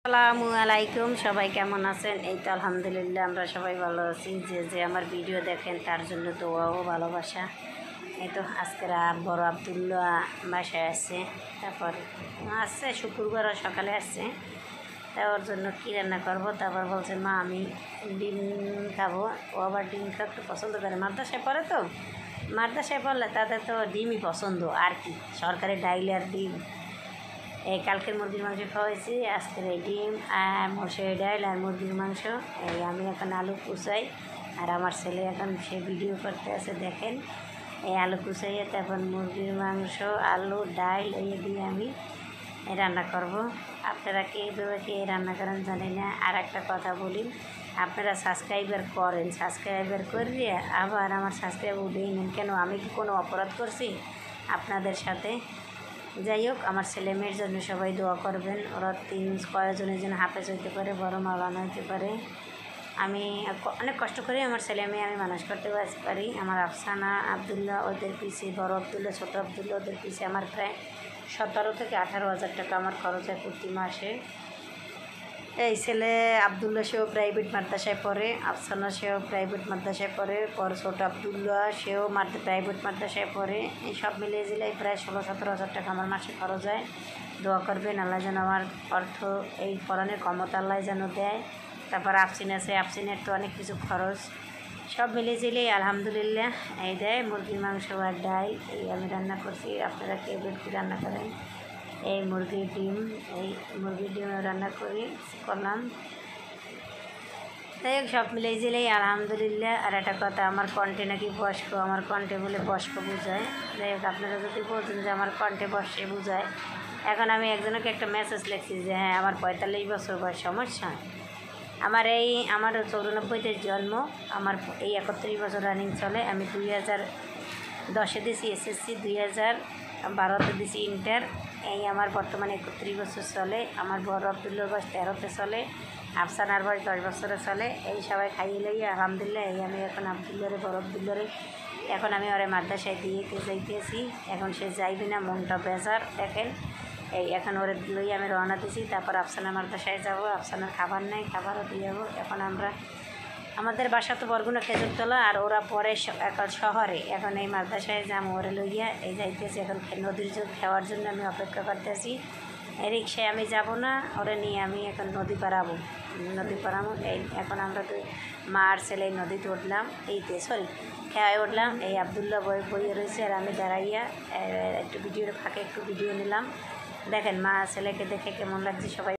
আসসালামু আলাইকুম, সবাই কেমন আছেন? এই তো আলহামদুলিল্লাহ আমরা সবাই ভালো আছি। যে যে আমার ভিডিও দেখেন তার জন্য দোয়া ও ভালোবাসা। এই তো আজকের বড় আবদুল্লাহ বাসায় আসছে, তারপর আসছে শুক্রবার সকালে আসছে। তা ওর জন্য কী রান্না করবো, তারপর বলছে মা আমি ডিম খাবো। ও আবার ডিম খাওয়া পছন্দ করে, মাদ্রাসায় পড়ে তো। মাদ্রাসায় পড়লে তাদের তো ডিমই পছন্দ, আর কি সরকারি ডাইল আর ডিম। এই কালকের মুরগির মাংস খাওয়াইছি, আজকের এই ডিম আর মশারি ডাল আর মুরগির মাংস। এই আমি এখন আলু কুচাই, আর আমার ছেলে এখন সে ভিডিও করতে আছে, দেখেন। এই আলু কুচাইয়ে তারপর মুরগির মাংস আলু ডাল এই দিয়ে আমি রান্না করব। আপনারা কে এইভাবে কে রান্না করেন জানি না। আর একটা কথা বলি, আপনারা সাবস্ক্রাইবার করেন, সাবস্ক্রাইবার করিয়ে আবার আমার সাবস্ক্রাইব উঠেই নেন কেন? আমি কি কোনো অপরাধ করছি আপনাদের সাথে? যাই হোক, আমার ছেলে মেয়ের জন্য সবাই দোয়া করবেন, ওরা কয়েকজনের জন্য হাফেজ হইতে পারে, বড় মাওলানা হইতে পারে। আমি অনেক কষ্ট করে আমার ছেলে মেয়ে আমি মানুষ করতে পারি। আমার আফসানা আবদুল্লাহ ওদের পিছিয়ে, বড় আবদুল্লাহ ছোটো আবদুল্লাহ ওদের পিছিয়ে আমার প্রায় 17 থেকে 18,000 টাকা আমার খরচ হয় প্রতি মাসে। এই ছেলে আবদুল্লাহ সেও প্রাইভেট মাদ্রাসায় পড়ে, আফসানা সেও প্রাইভেট মাদ্রাসায় পড়ে, পর ছোট আবদুল্লাহ সেও প্রাইভেট মাদ্রাসায় পড়ে। এই সব মিলিয়ে জিলাই প্রায় 16-17 হাজার টাকা আমার মাসে খরচ হয়। দোয়া করবেন আল্লাহ যেন আমার অর্থ এই পড়ানোর ক্ষমতা আল্লাহ যেন দেয়। তারপর আফসিন আছে, আফসিনের তো অনেক কিছু খরচ। সব মিলিয়ে জিলেই আলহামদুলিল্লাহ এই দেয় মুরগির মাংস আর ডাল এই আমি রান্না করছি। আপনারা কে কী রান্না করেন? এই মুরগির ডিম রান্না করলাম। যাই হোক, সব মিলেই জিলেই আলহামদুলিল্লাহ। আর একটা কথা, আমার কণ্ঠে নাকি বয়স্ক, আমার কণ্ঠে বলে বয়স্ক বোঝায়। যাই হোক, আপনারা যদি বলছেন যে আমার কণ্ঠে বয়সে বোঝায়, এখন আমি একজনকে একটা মেসেজ লিখছি যে হ্যাঁ আমার 45 বছর বয়স, সমস্যা। আমার 94-তে জন্ম, আমার এই 31 বছর রানিং চলে। আমি 2010-এ দিয়েছি এসএসসি, 2012-তে দিয়েছি ইন্টার। এই আমার বর্তমানে 31 বছর চলে। আমার বড় আবদুল্লার বয়স 13-তে চলে, আফসানার বয়স 10 বছরে চলে। এই সবাই খাইয়ে লইয়া আলহামদুলিল্লাহ এই আমি এখন আবদুল্লারে, বড় আবদুল্লারে এখন আমি ওরে মাদ্রাসায় দিয়েতে যাইতেছি। এখন সে যাইবি না, মনটা বেজার। দেখেন এই এখন ওরে লইয়া আমি রওনা দিয়েছি। তারপর আফসানার মাদ্রাসায় যাব, আফসানার খাবার নেই, খাবারও দিয়ে যাবো। এখন আমরা আমাদের বাসা তো বরগুনা খেজুরতলা, আর ওরা পরে এখন শহরে। এখন এই মাদ্রাসায় যাবো ওরে লইয়া এই যাইতেছি। এখন নদীর জল খাওয়ার জন্য আমি অপেক্ষা করতেছি। এই রিক্সায় আমি যাব না, ওরে নিয়ে আমি এখন নদী পারাবো। এই এখন আমরা তো মা আর ছেলে নদীতে উঠলাম, খেয়ায় উঠলাম। এই আবদুল্লাহ বইয়ে রয়েছে, আর আমি দাঁড়াইয়া একটু ভিডিওর ফাঁকে একটু ভিডিও নিলাম। দেখেন মা ছেলেকে দেখে কেমন লাগছে সবাই।